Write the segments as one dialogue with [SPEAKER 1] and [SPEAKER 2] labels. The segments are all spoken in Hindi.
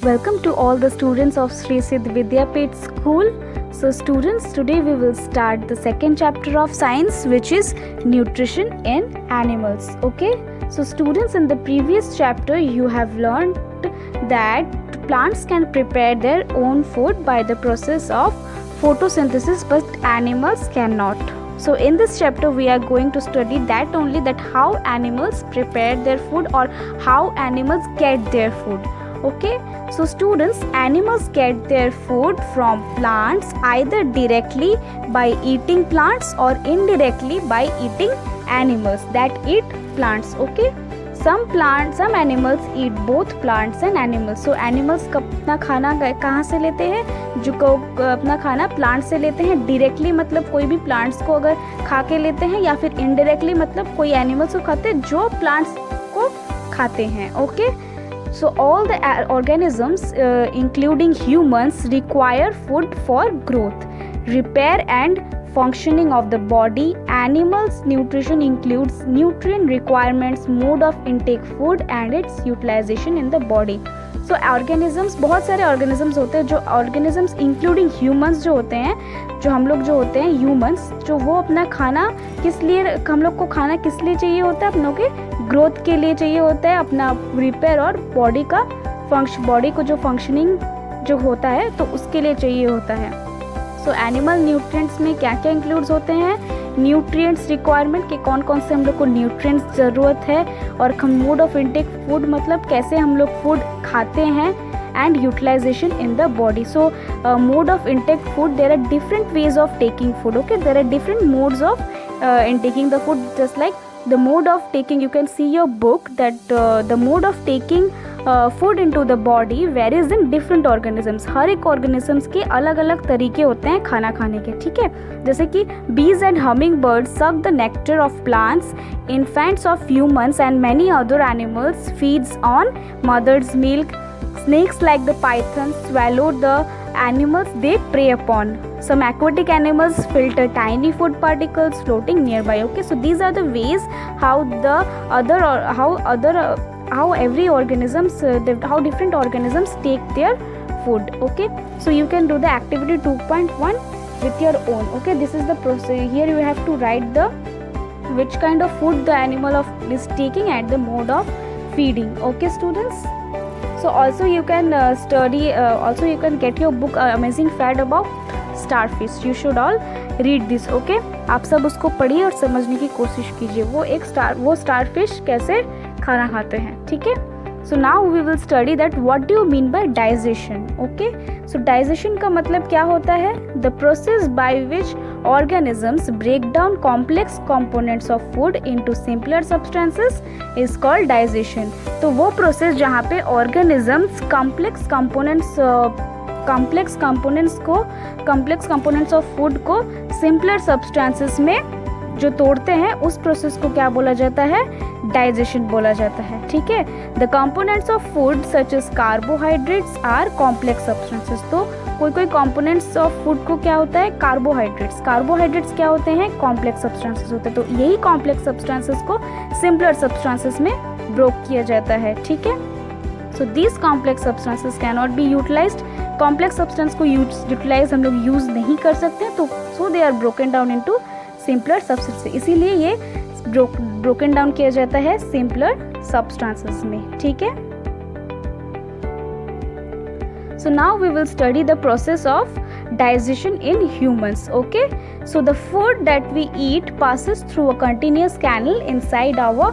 [SPEAKER 1] Welcome to all the students of Sri Siddh Vidyapith School. So students, today we will start the second chapter of science, which is nutrition in animals. Okay, so students, in the previous chapter you have learned that plants can prepare their own food by the process of photosynthesis, but animals cannot. So in this chapter we are going to study that only, that how animals prepare their food or how animals get their food. Okay, so students, animals get their food from plants either directly by eating plants or indirectly by eating animals that eat plants. Okay, some animals eat both plants and animals. So animals अपना खाना कहाँ से लेते हैं? जो अपना खाना प्लांट से लेते हैं. डायरेक्टली मतलब कोई भी प्लांट्स को अगर खा के लेते हैं, या फिर इनडायरेक्टली मतलब कोई एनिमल्स को खाते हैं जो प्लांट्स को खाते हैं. Okay, so all the organisms including humans require food for growth, repair and functioning of the body. Animals nutrition includes nutrient requirements, mode of intake food and its utilization in the body. So organisms, बहुत सारे organisms होते हैं, जो organisms including humans जो होते हैं, जो हम लोग जो होते हैं humans, जो वो अपना खाना किस लिए, हम लोग को खाना किस लिए चाहिए होता है? अपनों के ग्रोथ के लिए चाहिए होता है, अपना रिपेयर और बॉडी को जो फंक्शनिंग जो होता है तो उसके लिए चाहिए होता है. सो एनिमल न्यूट्रिएंट्स में क्या क्या इंक्लूड्स होते हैं? न्यूट्रिएंट्स रिक्वायरमेंट के कौन कौन से हम लोग को न्यूट्रिएंट्स ज़रूरत है, और मोड ऑफ इनटेक फूड मतलब कैसे हम लोग फूड खाते हैं, and utilization in the body. So mode of intake food, there are different ways of taking food. Okay, there are different modes of intaking the food. Just like the mode of taking, you can see your book that the mode of taking food into the body varies in different organisms. हर एक organisms के अलग अलग तरीके होते हैं खाना खाने के. ठीक है, जैसे कि bees and hummingbirds suck the nectar of plants, infants of humans and many other animals feeds on mother's milk. Snakes like the python swallow the animals they prey upon. Some aquatic animals filter tiny food particles floating nearby. Okay, so these are the ways how every organisms how different organisms take their food. Okay, so you can do the activity 2.1 with your own. Okay, this is the process. Here you have to write the which kind of food the animal is taking and the mode of feeding. Okay students, so also you can study, also you can get your book Amazing Fact about starfish. You should all read this. Okay, आप सब उसको पढ़िए और समझने की कोशिश कीजिए वो स्टारफिश कैसे खाना खाते हैं. ठीक है, so now we will study that what do you mean by digestion. Okay, so digestion का मतलब क्या होता है? The process by which organisms break down complex components of food into simpler substances is called digestion. तो वो प्रोसेस जहाँ पे organisms complex components of food को simpler substances में जो तोड़ते हैं, उस प्रोसेस को क्या बोला जाता है? डाइजेशन बोला जाता है. ठीक है, the components of food such as carbohydrates are complex substances. तो कोई कंपोनेंट्स ऑफ फूड को क्या होता है? कार्बोहाइड्रेट्स क्या होते हैं? कॉम्प्लेक्स सब्सटेंसेस होते हैं. तो यही कॉम्प्लेक्स सब्सटेंसेस को सिंपलर सब्सटेंसेस में ब्रोक किया जाता है. ठीक है, so these complex substances can not be utilized. Complex substance को यूटिलाइज हम लोग यूज़ नहीं कर सकते, तो so they are broken down into simpler substances. इसीलिए ये ब्रोकन डाउन किया जाता है सिंपलर सब्सटेंसेस में. ठीक है, so now we will study the process of digestion in humans. Okay, so the food that we eat passes through a continuous canal inside our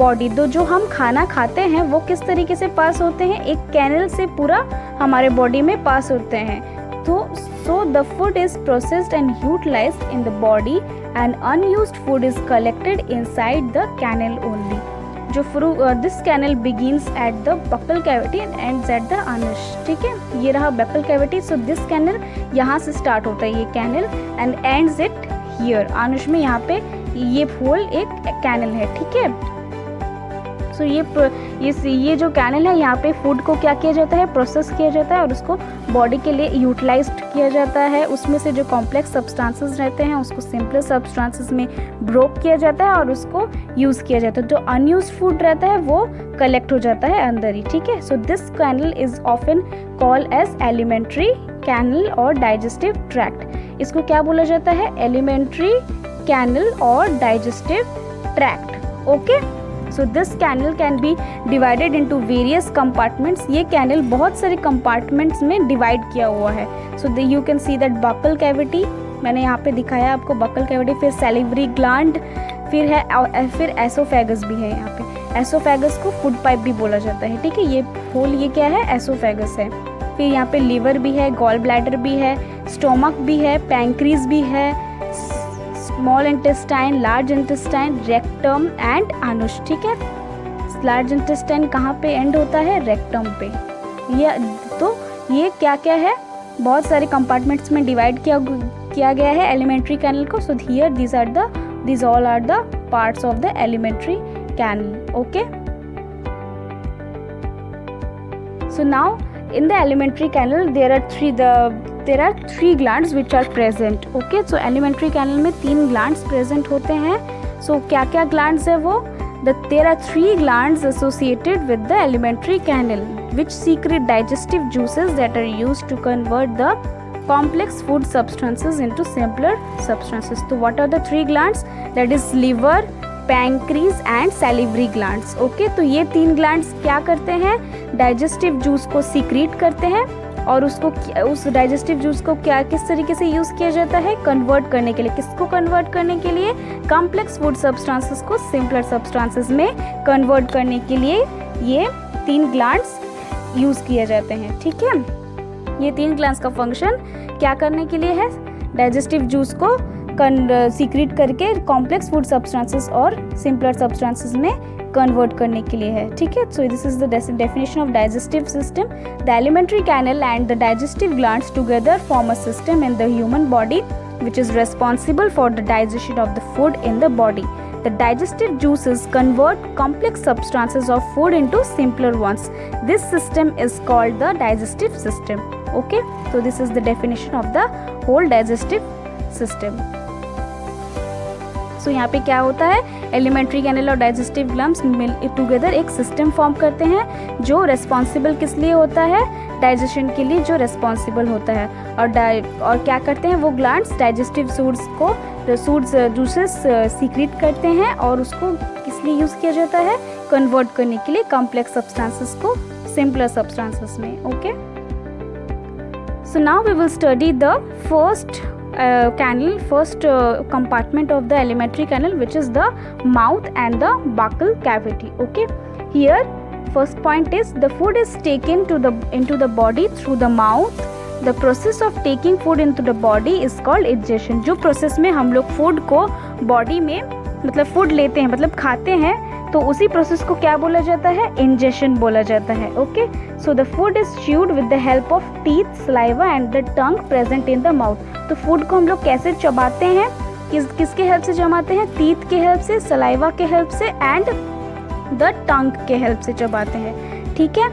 [SPEAKER 1] body. तो जो हम खाना खाते हैं वो किस तरीके से पास होते हैं? एक कैनल से पूरा हमारे बॉडी में पास होते हैं. तो so the food is processed and utilized in the body and unused food is collected inside the canal only. जो this canal begins at the buccal cavity and ends at the anus. ठीक है, ये रहा buccal cavity. so this canal यहाँ से start होता है ये canal and ends it here. anus में यहाँ पे ये होल एक canal है. ठीक है, सो ये जो कैनल है, यहाँ पे फूड को क्या किया जाता है, प्रोसेस किया जाता है और उसको बॉडी के लिए यूटिलाइज्ड किया जाता है। उसमें से जो कॉम्प्लेक्स सब्सटेंसेस रहते हैं उसको सिंपलर सब्सटेंसेस में ब्रोक किया जाता है और उसको यूज़ किया जाता है। जो अनयूज्ड फूड रहता है वो कलेक्ट हो जाता है अंदर ही, ठीक है। So this canal is often called as alimentary canal और डाइजेस्टिव ट्रैक्ट। इसको क्या बोला जाता है, एलिमेंट्री कैनल और digestive tract. Okay, so this canal can be divided into various compartments. ये कैनल बहुत सारे कंपार्टमेंट्स में डिवाइड किया हुआ है। So you can see that buccal cavity, मैंने यहाँ पे दिखाया आपको बकल कैविटी, फिर सैलिवरी ग्लैंड, फिर एसोफेगस भी है। यहाँ पे एसोफेगस को फूड पाइप भी बोला जाता है, ठीक है। ये होल ये क्या है, एसोफेगस है। फिर यहाँ पे लीवर भी है, गॉल ब्लैडर भी है, स्टोमक भी है, पैंक्रीज भी है, small intestine, large intestine, rectum and anus, ठीक है। लार्ज इंटेस्टाइन कहाँ पे एंड होता है, रेक्टम पे। ये क्या क्या है, बहुत सारे कंपार्टमेंट्स में डिवाइड किया गया है एलिमेंट्री कैनल को। So here these all are the parts of the elementary canal. Okay, so now in the elementary canal there are three glands which are present. Okay, so elementary canal में 3 glands present होते हैं। so क्या क्या glands है वो, there are 3 glands associated with the elementary canal which secrete digestive juices that are used to convert the complex food substances into simpler substances. So what are the 3 glands? That is liver, pancreas and salivary glands. Okay, तो ये 3 glands क्या करते हैं, digestive juice को secrete करते हैं और उस digestive juice को किस तरीके से यूज़ किया जाता है, convert करने के लिए। किसको convert करने के लिए, complex food substances को simpler substances में convert करने के लिए ये 3 glands यूज़ किए जाते हैं, ठीक है। ये 3 ग्लैंड्स का फंक्शन क्या करने के लिए है, डाइजेस्टिव जूस को सीक्रेट करके कॉम्प्लेक्स फूड सब्सटेंसेस और सिंपलर सब्सटेंसेस में कन्वर्ट करने के लिए है, ठीक है। So this is the definition of digestive system. The alimentary canal and the digestive glands together form a system in the human body which is responsible for the digestion of the food in the body. The digestive juices convert complex substances of food into simpler ones. This system is called the digestive system. Okay, so this is the definition of the whole digestive system. So यहाँ पे क्या होता है, एलिमेंट्री कैनल और डाइजेस्टिव ग्लैंड्स मिल टुगेदर एक सिस्टम फॉर्म करते हैं जो रेस्पॉन्सिबल किस लिए होता है, डाइजेशन के लिए जो रेस्पॉन्सिबल होता है। और क्या करते हैं वो ग्लैंड्स, डाइजेस्टिव जूसेस सीक्रेट करते हैं और उसको किस लिए यूज़ किया जाता है, कन्वर्ट करने के लिए कॉम्प्लेक्स सब्सटेंसेस को सिंपलर सब्सटेंसेस में। Okay, so now we will study the first compartment of the alimentary canal, which is the mouth and the buccal cavity. Okay, here first point is the food is taken into the body through the mouth. The process of taking food into the body is called ingestion. जो प्रोसेस में हम लोग फूड को बॉडी में मतलब फूड लेते हैं, मतलब खाते हैं, तो उसी प्रोसेस को क्या बोला जाता है, इंजेशन बोला जाता है। Okay, so the food is chewed with the help of teeth, saliva and the tongue present in the mouth. तो फूड को हम लोग कैसे चबाते हैं, किसके हेल्प से चबाते हैं, टीथ के हेल्प से, सलाइवा के हेल्प से एंड द टंग के हेल्प से चबाते हैं, ठीक है।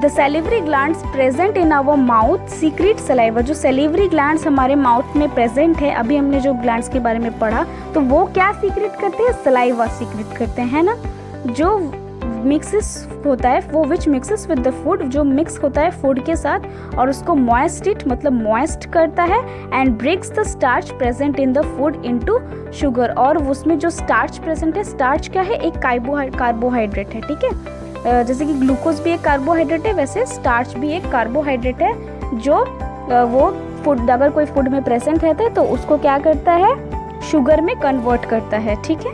[SPEAKER 1] The salivary glands present in our mouth secrete saliva. जो सैलिवरी ग्लैंड्स हमारे माउथ में प्रेजेंट है, अभी हमने जो ग्लैंड्स के बारे में पढ़ा, तो वो क्या सीक्रेट करते हैं, सलाइवा सीक्रेट करते हैं ना। जो मिक्सेस होता है वो विच मिक्सेस विद द फूड, जो मिक्स होता है फूड के साथ और उसको मॉइस्ट मतलब मॉइस्ट करता है and breaks the starch present in the food into sugar. और उसमें जो स्टार्च प्रेजेंट है, स्टार्च क्या है, एक कार्बोहाइड्रेट है, ठीक है। जैसे कि ग्लूकोज भी एक कार्बोहाइड्रेट है, वैसे स्टार्च भी एक कार्बोहाइड्रेट है जो वो फूड, अगर कोई फूड में प्रेजेंट रहता है तो उसको क्या करता है, शुगर में कन्वर्ट करता है, ठीक है।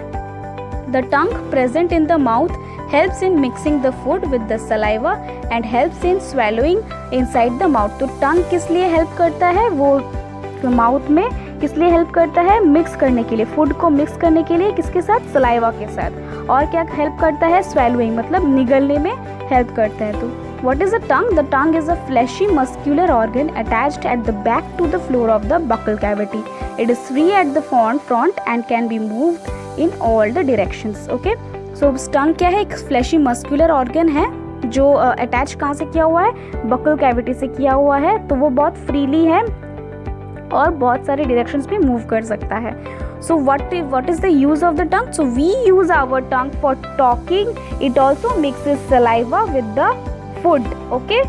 [SPEAKER 1] The tongue present in the mouth helps in mixing the food with the saliva and helps in swallowing inside the mouth. तो टंग किस लिए हेल्प करता है, वो माउथ में किस लिए हेल्प करता है, मिक्स करने के लिए, फूड को मिक्स करने के लिए, किसके साथ, सलाइवा के साथ। और क्या हेल्प करता है, swallowing मतलब निगलने में हेल्प करता है। तो what is the tongue? The tongue is a fleshy muscular organ attached at the back to the floor of the buccal cavity. It is free at the front and can be moved in all the directions. Okay, सो टंग क्या है, एक फ्लैशी मस्कुलर ऑर्गन है जो अटैच कहाँ से किया हुआ है, बकल कैविटी से किया हुआ है, तो वो बहुत फ्रीली है और बहुत सारे डायरेक्शंस में मूव कर सकता है. सो what is the use of the tongue? So we use our tongue for talking. It also mixes saliva with the food. Okay?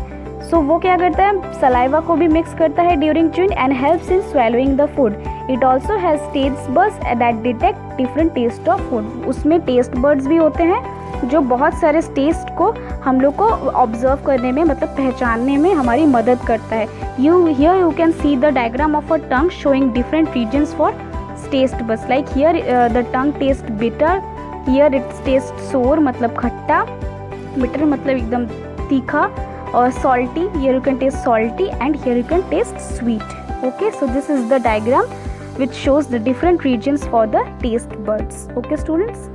[SPEAKER 1] So वो क्या करता है, saliva को भी mix करता है during chewing and helps in swallowing the food. It also has taste buds that detect different taste of food. उसमें taste buds भी होते हैं जो बहुत सारे टेस्ट को हम लोग को ऑब्जर्व करने में, मतलब पहचानने में हमारी मदद करता है. Here you can see the diagram of a tongue showing different regions for taste buds. Like here the tongue tastes bitter, here it tastes sour मतलब खट्टा, bitter मतलब एकदम तीखा, और salty, here you can taste salty, and here you can taste sweet. Okay, so this is the diagram which shows the different regions for the taste buds. Okay students,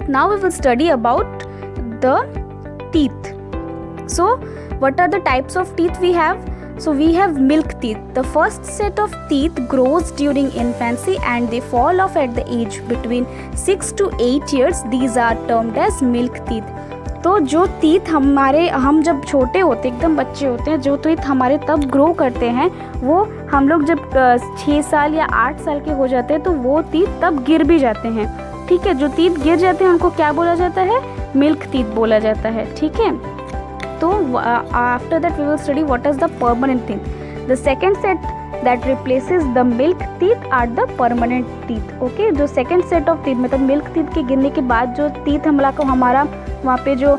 [SPEAKER 1] now we will study about the teeth. So what are the types of teeth we have? So we have milk teeth. The first set of teeth grows during infancy and they fall off at the age between 6 to 8 years. These are termed as milk teeth. तो जो टीथ हम जब छोटे होते, एकदम बच्चे होते हैं, जो टीथ हमारे तब ग्रो करते हैं, वो हम लोग जब 6 साल या 8 साल के हो जाते हैं तो वो टीथ तब गिर भी जाते हैं. ठीक है, जो टीथ गिर जाते हैं उनको क्या बोला जाता है, मिल्क टीथ बोला जाता है. ठीक है, तो after that we will study what is the permanent teeth. The second set that replaces the milk teeth are the permanent teeth. Okay, जो सेकेंड सेट ऑफ टीथ मतलब मिल्क टीथ के गिरने के बाद जो टीथ हमारा वहाँ पे जो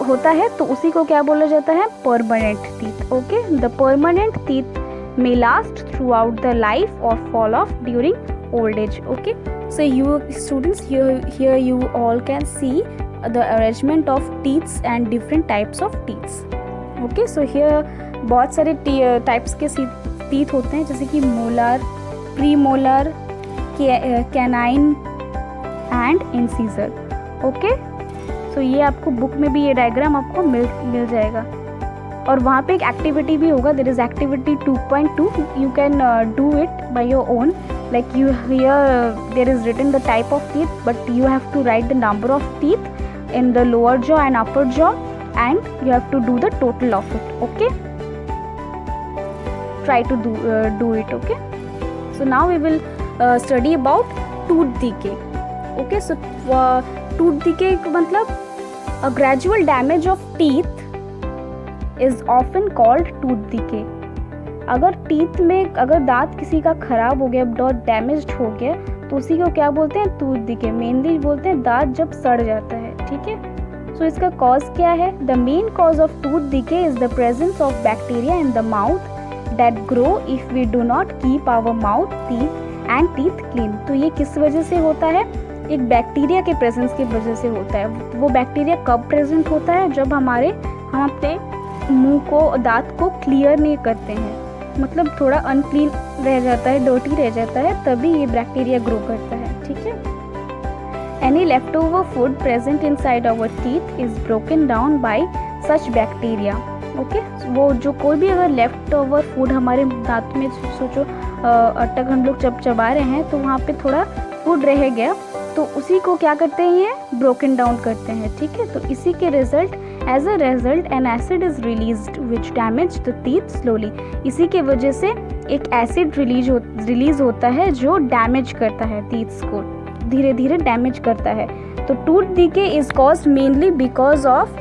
[SPEAKER 1] होता है, तो उसी को क्या बोला जाता है, permanent teeth. Okay, the permanent teeth may last throughout the life or fall off during old age. Okay, so you students, here you all can see the arrangement of teeth and different types of teeth. Okay, so here बहुत सारे टाइप्स के टीथ होते हैं, जैसे कि molar, premolar, canine and incisor. Okay, so ये आपको बुक में भी ये डायग्राम आपको मिल जाएगा. और वहाँ पे एक एक्टिविटी भी होगा, there is activity 2.2. You can do it by your own. Like you here there is written the type of teeth, but you have to write the number of teeth in the lower jaw and upper jaw, and you have to do the total of it. Okay, try to do it. Okay, so now we will study about tooth decay. Okay, so tooth decay मतलब a gradual damage of teeth is often called tooth decay. अगर टीथ में अगर दांत किसी का खराब हो गया, डैमेज्ड हो गया, तो उसी को क्या बोलते हैं, टूथ डिके. मेनली बोलते हैं दांत जब सड़ जाता है. ठीक है, सो इसका कॉज क्या है, the main cause of tooth decay is the presence of bacteria in the mouth that grow if we do not keep our mouth, teeth and teeth clean. तो ये किस वजह से होता है, एक बैक्टीरिया के प्रेजेंस की वजह से होता है. वो बैक्टीरिया कब प्रेजेंट होता है, जब हम अपने मुंह को, दांत को क्लियर नहीं करते हैं, मतलब थोड़ा अनक्लीन रह जाता है, डर्टी रह जाता है, तभी ये बैक्टीरिया ग्रो करता है. ठीक है, any left over food present inside our teeth is broken down by such bacteria. Okay, वो जो कोई भी अगर लेफ्ट ओवर फूड हमारे दांत में, सोचो अटक हम लोग जब चबा रहे हैं तो वहाँ पे थोड़ा फूड रह गया, तो उसी को क्या करते हैं, ये ब्रोकन डाउन करते हैं. ठीक है, तो इसी के as a result an acid is released which damage the teeth slowly. इसी के वजह से एक एसिड रिलीज होता है जो डैमेज करता है, टीथ्स को धीरे धीरे डैमेज करता है. तो tooth decay is caused mainly because of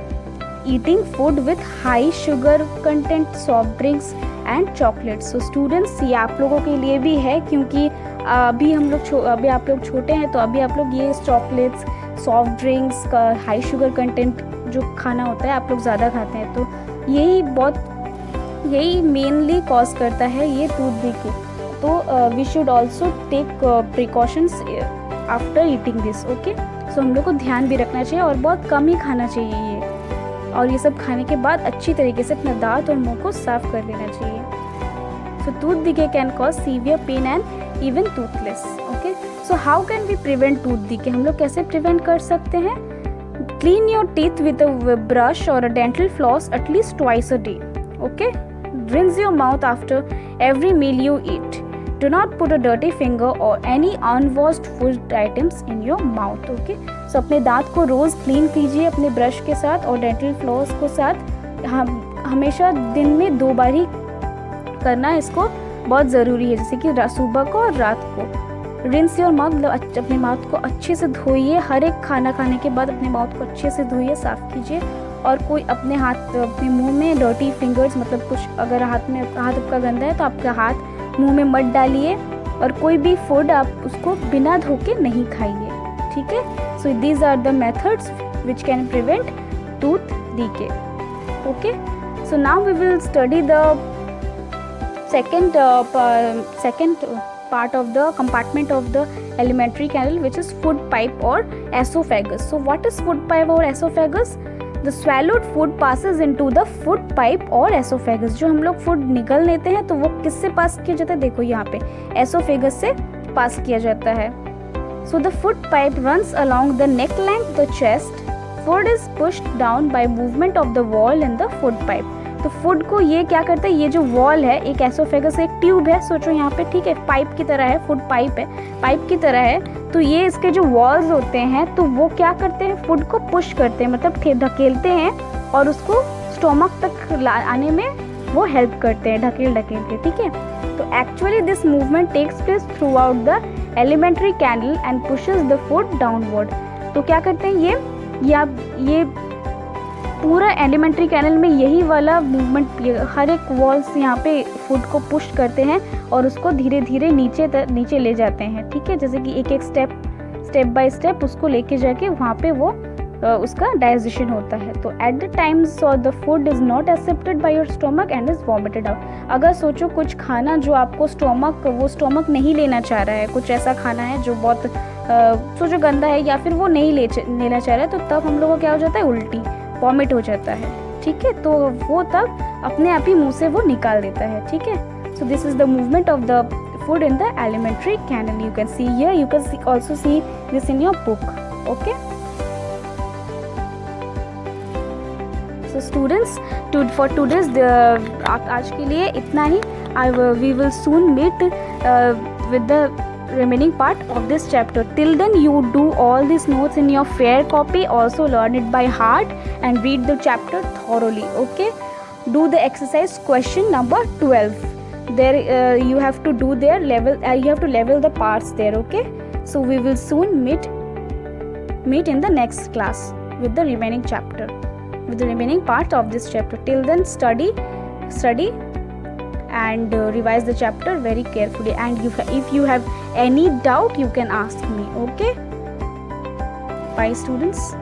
[SPEAKER 1] eating food with high sugar content, soft drinks and chocolates. So students, ये आप लोगों के लिए भी है, क्योंकि अभी आप लोग छोटे हैं, तो अभी आप लोग ये चॉकलेट्स, सॉफ्ट ड्रिंक्स का हाई शुगर कंटेंट जो खाना होता है आप लोग ज़्यादा खाते हैं, तो यही मेनली कॉज करता है ये टूथ डिके. तो we should also take precautions after eating this. Okay, so हम लोग को ध्यान भी रखना चाहिए और बहुत कम ही खाना चाहिए ये, और ये सब खाने के बाद अच्छी तरीके से अपना दांत और मुंह को साफ कर लेना चाहिए. So tooth decay can cause severe pain and even toothless. Okay, so how can we prevent tooth decay, हम लोग कैसे प्रिवेंट कर सकते हैं. Clean your teeth with a brush or a dental floss at least twice a day. Okay, rinse your mouth after every meal you eat. Do not put a dirty finger or any unwashed food items in your mouth. Okay, so अपने दांत को रोज़ क्लीन कीजिए अपने ब्रश के साथ और डेंटल फ्लॉस को साथ हमेशा दिन में 2 बार ही करना, इसको बहुत ज़रूरी है, जैसे कि सुबह को और रात को। रिंस योर माउथ, मतलब अपने माउथ को अच्छे से धोइए, हर एक खाना खाने के बाद अपने माउथ को अच्छे से धोइए, साफ़ कीजिए। और कोई अपने मुंह में डर्टी फिंगर्स, मतलब कुछ अगर हाथ आपका गंदा है तो आपका हाथ मुंह में मत डालिए, और कोई भी फूड आप उसको बिना धो के नहीं खाइए, ठीक है। So these are the methods which can prevent tooth decay. Okay, so now we will study the second part of the compartment of the alimentary canal, which is food pipe or esophagus. So what is food pipe or esophagus? The swallowed food passes into the food pipe or esophagus. जो हम लोग फूड निगल लेते हैं तो वो किससे पास किया जाता है, देखो यहाँ पे esophagus से पास किया जाता है। So the food pipe runs along the neck length, the chest. Food is pushed down by movement of the wall in the food pipe. तो फूड को ये क्या करता है, ये जो वॉल है, एक एसोफेगस एक ट्यूब है, सोचो यहाँ पे, ठीक है, पाइप की तरह है, फूड पाइप है, पाइप की तरह है। तो ये इसके जो वॉल्स होते हैं तो वो क्या करते हैं, फूड को पुश करते हैं, मतलब धकेलते हैं और उसको स्टोमक तक आने में वो हेल्प करते हैं, ढकेल के, ठीक है। तो actually this movement takes place throughout the alimentary canal and pushes the food downward. तो क्या करते हैं ये पूरा एलिमेंट्री कैनल में यही वाला मूवमेंट, हर एक वॉल्स यहाँ पे फूड को पुश करते हैं और उसको धीरे धीरे नीचे ले जाते हैं, ठीक है। जैसे कि एक स्टेप बाय स्टेप उसको लेके जाके वहाँ पे वो उसका डाइजेशन होता है। तो at the times the food is not accepted by your stomach and is vomited out. अगर सोचो कुछ खाना जो आपको स्टोमक नहीं लेना चाह रहा है, कुछ ऐसा खाना है जो बहुत सोचो गंदा है या फिर वो नहीं लेना चाह रहा है, तो तब हम लोग को क्या हो जाता है, उल्टी, वॉमिट हो जाता है, ठीक है। तो वो तब अपने आप ही मुंह से वो निकाल देता है, ठीक है। So this is the movement of the food in the alimentary canal. You can see here, you can also see this in your book. Okay, so students, for today's आज के लिए इतना ही। We will soon meet with the remaining part of this chapter. Till then you do all these notes in your fair copy, also learn it by heart and read the chapter thoroughly. Okay, do the exercise question number 12. There you have to do their level, you have to level the parts there. Okay, so we will soon meet in the next class with the remaining chapter, with the remaining part of this chapter. Till then study and revise the chapter very carefully, and if you have any doubt you can ask me. Okay, bye students.